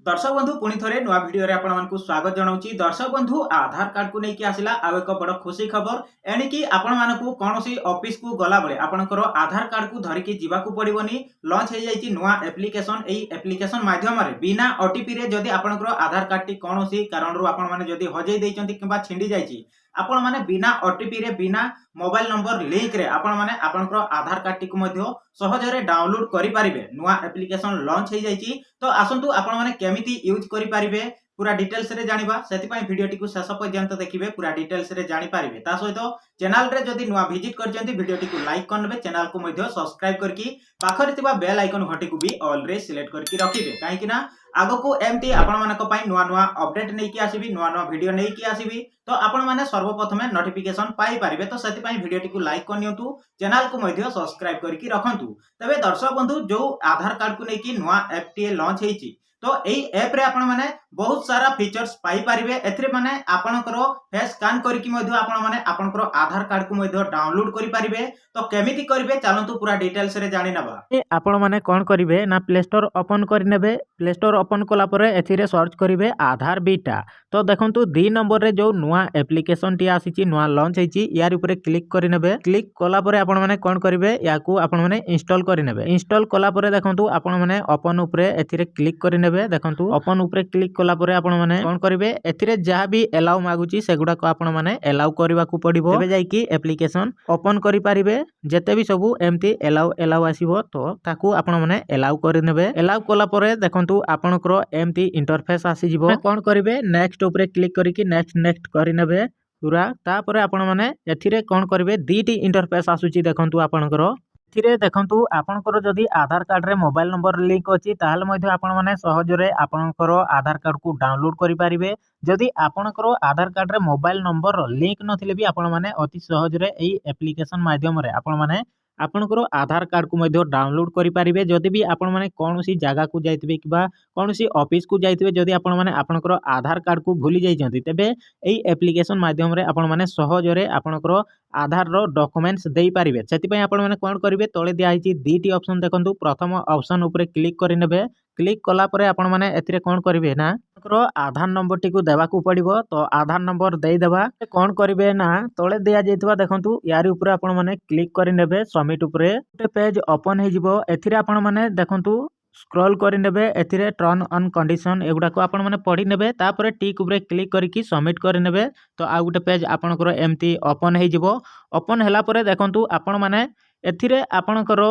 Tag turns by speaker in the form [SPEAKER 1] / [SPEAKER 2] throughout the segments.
[SPEAKER 1] दर्शक बंधु पुणी थे नुआ भिडियो आपको स्वागत जनाऊँगी। दर्शक बंधु आधार कार्ड को लेकिन आसला आउ एक बड़ खुशी खबर एणिकी आपण मानकु कौनसी ऑफिस को गला बेले आपनकर आधार कार्ड को धरिकी जीवाकू पड़ोनी। लॉन्च हो जाइए नुआ एप्लिकेशन। एई एप्लिकेशन माध्यम बिना ओटीपी रे जदि आपनकर आधार कार्ड टी कौनसी कारण आपण माने जदि हजई देइचंती किंबा छिंडी जाइछि आपण माने बिना ओटीपी रे बिना मोबाइल नंबर लिंक रे आपण माने आपनकर आधार कार्ड टी को मध्य सहज रे डाउनलोड करि पारिबे। नुआ एप्लिकेशन लॉन्च हो जाइछि तो आसंतु आपण माने केमिति यूज करि पारिबे पूरा डिटेल्स रे जानिबा। सेति पई वीडियो टी को शेष पर्यंत देखिबे पूरा डिटेल्स रे जानि पारिबे। ता सहित चैनल रे जदि नुआ विजिट करचंती वीडियो टी को लाइक करनबे, चैनल को मध्य सब्सक्राइब करकी पाखरे तिबा बेल आइकन घंटी को भी ऑल रे सिलेक्ट करकी रखिबे। काहे कि ना आगो को एमटी आपण मानक पई नुआ नुआ अपडेट नै कि आसीबी, नुआ नुआ वीडियो नै कि आसीबी तो आपण माने सर्वप्रथमे नोटिफिकेशन पाई पारिबे। तो सेति पई वीडियो टी को लाइक करनियंतु, चैनल को मध्य सब्सक्राइब करकी रखंतु। तबे दर्शक बंधु जो आधार कार्ड को लेकिन नुआ ऐप टी लॉन्च हेछि तो एई ऐप रे आपण माने बहुत सारा फीचर्स पाई पारिबे। एथरे माने आपनकर फेस स्कैन करके मध्य आपण माने आपनकर आधार कार्ड को मध्य डाउनलोड करि पारिबे। तो केमिति करिवे चलंतु पूरा डिटेल्स रे जानि नबा।
[SPEAKER 2] आपण माने कोन करिवे ना प्ले स्टोर ओपन करि नेबे। प्ले स्टोर ओपन कला परे एथिरे सर्च करिवे आधार बीटा। तो देखंतु 2 नंबर रे जो नुआ एप्लिकेशन टी आसीची नुआ लॉन्च हेची यार ऊपर क्लिक करि नेबे। क्लिक कला परे आपण माने कोन करिवे याकू आपण माने इंस्टॉल करि नेबे। इंस्टॉल कला परे देखंतु आपण माने ओपन ऊपर एथिरे क्लिक करि नेबे। देखंतु ओपन ऊपर क्लिक कला परे आपण माने कोन करिवे एथिरे जहा भी अलाउ मागुची सेगुडा को आपण माने अलाउ करबा को पड़िबो। तबे जाई कि एप्लिकेशन ओपन करि पारिबे। जेते भी सब एमती अलाउ आसीबो तो ताकू आपण माने अलाउ करि नेबे। अलाउ कला परे देखंतु आपनकर एमती इंटरफेस आसी जिवो। कोन करिवे नेक्स्ट ऊपर क्लिक करिकि नेक्स्ट करि नेबे पूरा। तापरे आपण माने एथिरे कोन करिवे दीटी इंटरफेस आसुची देखंतु आपनकर। एथिरे देखंतु आपनकर जदि आधार कार्ड रे मोबाइल नंबर लिंक अछि ताहाल मध्ये आपण माने सहज रे आपनकर आधार कार्ड को डाउनलोड करि पारिबे। जदि आपनकर आधार कार्ड रे मोबाइल नंबर लिंक नथिले भी आपण माने अति सहज रे एई एप्लिकेशन माध्यम रे आपण माने आपनकर आधार कार्ड को मध्य डाउनलोड करि पारिबे। जदि भी आपण माने कोनोसी जगह को जाइतबे किबा कोनोसी ऑफिस को जाइतबे जदि आपण माने आपनकर आधार कार्ड को भूली जाइछन्ती तेबे एई एप्लिकेशन माध्यम रे आपण माने सहज रे आपनकर आधार रो डॉक्यूमेंट्स देई पारिबे। सेति पई आपण माने कोन करिवे तळे दिया हिची दीटी ऑप्शन देखंतु। प्रथम ऑप्शन ऊपर क्लिक करि नेबे। क्लिक कला परे आपण माने एथिरे कोन करिवे ना आपनकर आधार नंबर टी को देबा को पड़िबो। तो आधार नंबर देई देबा कोन करिवे ना तळे दिया जैतबा देखंतु यारी ऊपर आपण माने क्लिक करि नेबे। सबमिट ऊपर गोटे पेज ओपन हे जिवो। एथिरे आपण माने देखंतु स्क्रॉल करि नेबे। एथिरे टर्न ऑन कंडीशन एगुडा को आपण माने पढी नेबे। तापरे टिक ऊपर क्लिक करिकि सबमिट करि नेबे। तो आ गोटे पेज आपनकर एमती ओपन हे जिवो। ओपन हैला परे देखंतु आपण माने एथिरे आपनकर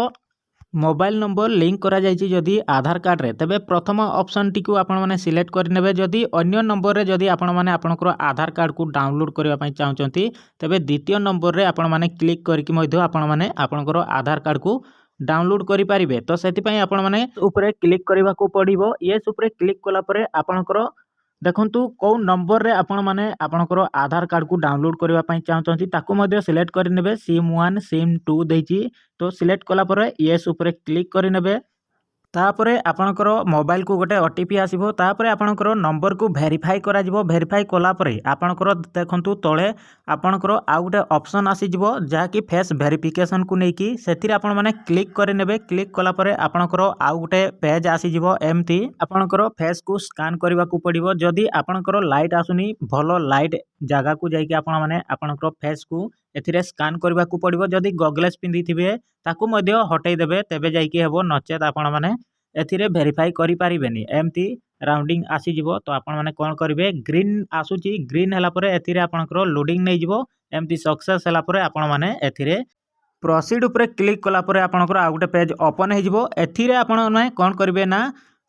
[SPEAKER 2] मोबाइल नंबर लिंक करा जाइछि जदि आधार कार्ड रे तबे प्रथम ऑप्शन टी को आपण माने सिलेक्ट करि नेबे। जदि अन्य नंबर रे जदि आपण माने आपनकर आधार कार्ड को डाउनलोड करबा पई चाहउचंती तबे द्वितीय नंबर रे आपण माने क्लिक करके मध्य आपण माने आपनकर आधार कार्ड को डाउनलोड करि पारिबे। तो सेति पई आपण माने ऊपर क्लिक करबा को पड़िबो। येस ऊपर क्लिक कला परे आपनकर देखंतु को नंबर रे आपण माने आपनकर आधार कार्ड को डाउनलोड करबा पई चाहउचंती ताकू मध्य सिलेक्ट करि नेबे। सिम 1 सिम 2 देछि तो सिलेक्ट कला परे येस ऊपर क्लिक करि नेबे। तापरे आपनकर मोबाइल को गोटे ओटीपी आसीबो। तापरे आपनकर नंबर को वेरीफाई करा जिवो। वेरीफाई कला परे आपनकर देखंतु तळे आपनकर आ गोटे ऑप्शन आसी जिवो जहा कि फेस वेरिफिकेशन को नेकी सेथिरे आपण माने क्लिक करि नेबे। क्लिक कला परे आपनकर आ गोटे पेज आसी जिवो। एमती आपनकर फेस को स्कैन करबा को पड़िबो। जदि आपनकर लाइट आसुनी भलो लाइट जगह को जाई कि आपण माने आपनकर फेस को एथिरे स्कैन करबा को पड़िबो। जदि गॉगल्स पिंदी थिबे ताकू मध्य हटै देबे तेबे जाई कि हेबो नचेत आपण माने एथिरे वेरीफाई करि पारिबेनी। एमती राउंडिंग आसी जिवो। तो आपण माने कोन करिवे ग्रीन आसुची ग्रीन हैला परे एथिरे आपनकर लोडिंग नै जिवो। एमती सक्सेस हैला परे आपण माने एथिरे प्रोसीड ऊपर क्लिक कला परे आपनकर आ गोटे पेज ओपन हे जिवो। एथिरे आपण माने कोन करिवे ना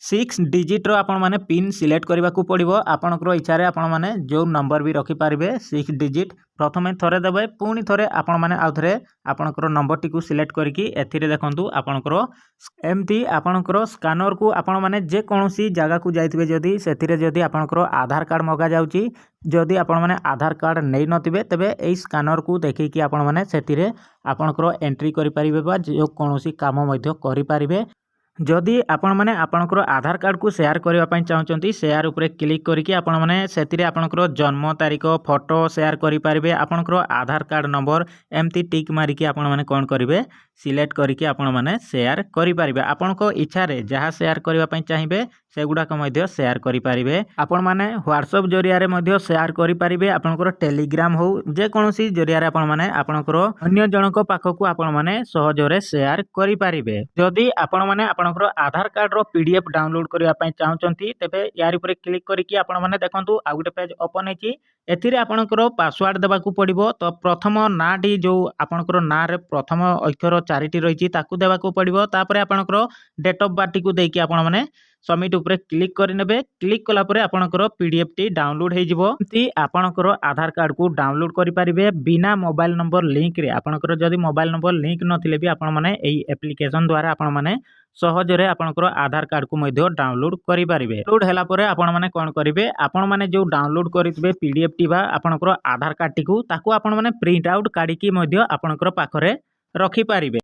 [SPEAKER 2] 6 डिजिट रो आपण माने पिन सिलेक्ट करबा को पड़िबो। आपनकर इच्छा रे आपण माने जो नंबर भी रखि पारिबे 6 डिजिट प्रथमे थरे देबे पुनी थरे आपण माने आ थरे आपनकर नंबर टी को सिलेक्ट करके एथिरे देखंतु आपनकर एमती आपनकर स्कैनर को आपण माने जे कोनोसी जगह को जाइतबे जदि सेथिरे जदि आपनकर आधार कार्ड मगा जाउची जदि आपण माने आधार कार्ड नै नथिबे तबे एई स्कैनर को देखि कि आपण माने सेथिरे आपनकर एंट्री करि पारिबे बा जो कोनोसी काम मध्य करि पारिबे। जदि आपण माने आपणकर आधार कार्ड को शेयर करबा पई चाहउचंती शेयर उपरे क्लिक करिकि आपण माने सेतिरे आपणकर जन्म तारीख फोटो शेयर करि पारिबे आपणकर आधार कार्ड नंबर एमती टिक मारिकि आपण माने कोन करिवे सिलेक्ट करिकि आपण माने शेयर करि पारिबे आपणको इच्छा रे जहा शेयर करबा पई चाहिबे सेगुडा को मध्य शेयर करि पारिबे आपण माने व्हाट्सएप जरिया रे मध्य शेयर करि पारिबे आपणकर टेलीग्राम हो जे कोनोसी जरिया रे आपण माने आपणकर अन्य जनक पाखकु आपण माने सहजरे शेयर करि पारिबे जदि आपण माने आपणकर आधार कार्ड रो पीडीएफ डाउनलोड करबा पई चाहउचंती तेबे यार ऊपर क्लिक करिकि आपण माने देखंतु आ गुटे पेज ओपन हेची एथिरे आपणकर पासवर्ड देबाकू पड़िबो तो प्रथम नाटी जो आपणकर ना रे प्रथम अक्षर चारिटी रहिची ताकू देबाकू पड़िबो तापरे आपणकर डेट ऑफ बर्थ को देकी आपण माने सबमिट उपरे क्लिक करिनेबे क्लिक कला परे आपणकर पीडीएफ टी डाउनलोड हे जिवो ती आपणकर आधार कार्ड को डाउनलोड करि पारिबे बिना मोबाइल नंबर लिंक रे आपणकर जदि मोबाइल नंबर लिंक नथिले भी आपण माने एई एप्लीकेशन द्वारा आपण माने सहजरे आपणकर आधार कार्ड को मध्य डाउनलोड करि पारिबे डाउनलोड हैला परे आपण माने कोन करिवे आपण माने जो डाउनलोड करितबे पीडीएफ टी बा आपणकर आधार कार्ड टी को ताकू आपण माने प्रिंट आउट काढी की मध्य आपणकर पाखरे रखी पारिबे।